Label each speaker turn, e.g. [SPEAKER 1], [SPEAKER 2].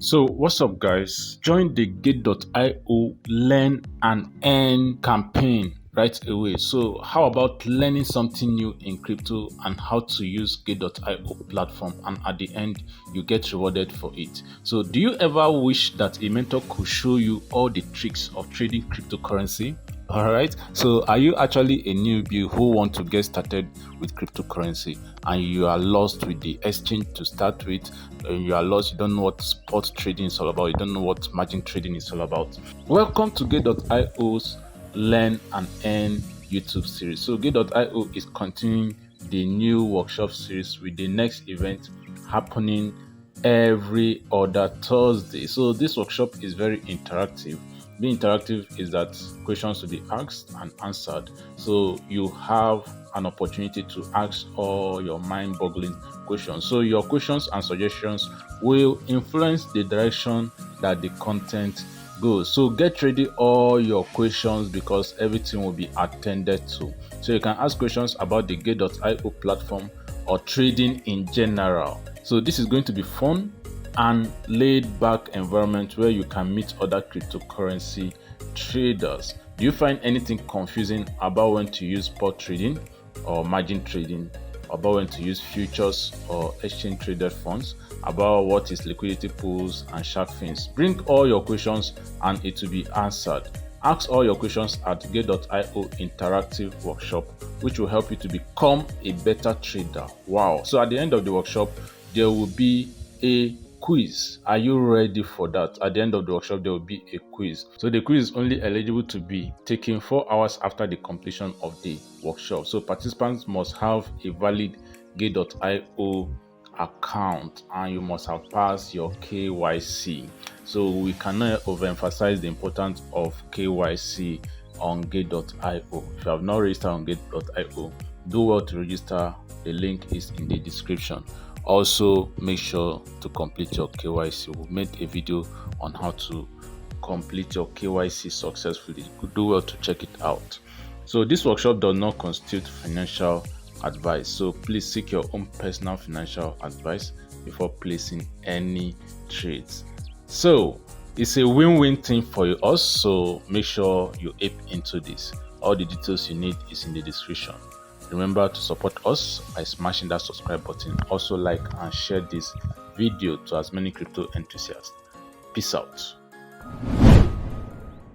[SPEAKER 1] So what's up guys? Join the Gate.io learn and earn campaign right away. So how about learning something new in crypto and how to use Gate.io platform, and at the end you get rewarded for it. So do you ever wish that a mentor could show you all the tricks of trading cryptocurrency? All right. So, are you actually a newbie who want to get started with cryptocurrency and you are lost with the exchange to start with? You are lost. You don't know what spot trading is all about. You don't know what margin trading is all about. Welcome to Gate.io's Learn and Earn YouTube series. So, Gate.io is continuing the new workshop series with the next event happening every other Thursday. So, this workshop is very interactive. Being interactive is that questions will be asked and answered, so you have an opportunity to ask all your mind-boggling questions. So your questions and suggestions will influence the direction that the content goes. So get ready all your questions because everything will be attended to. So you can ask questions about the Gate.io platform or trading in general. So this is going to be fun and laid back environment where you can meet other cryptocurrency traders. Do you find anything confusing about when to use spot trading or margin trading, about when to use futures or exchange traded funds, about what is liquidity pools and SharkFins? Bring all your questions and it will be answered. Ask all your questions at Gate.io interactive workshop, which will help you to become a better trader. Wow. So at the end of the workshop, there will be a quiz. Are you ready for that? At the end of the workshop, there will be a quiz. So the quiz is only eligible to be taken 4 hours after the completion of the workshop. So participants must have a valid Gate.io account and you must have passed your KYC. So we cannot overemphasize the importance of KYC on Gate.io. If you have not registered on Gate.io, do well to register. The link is in the description. Also, make sure to complete your KYC. We made a video on how to complete your KYC successfully. Do well to check it out. So this workshop does not constitute financial advice. So please seek your own personal financial advice before placing any trades. So it's a win-win thing for us. So make sure you ape into this. All the details you need is in the description. Remember to support us by smashing that subscribe button. Also like and share this video to as many crypto enthusiasts. Peace out.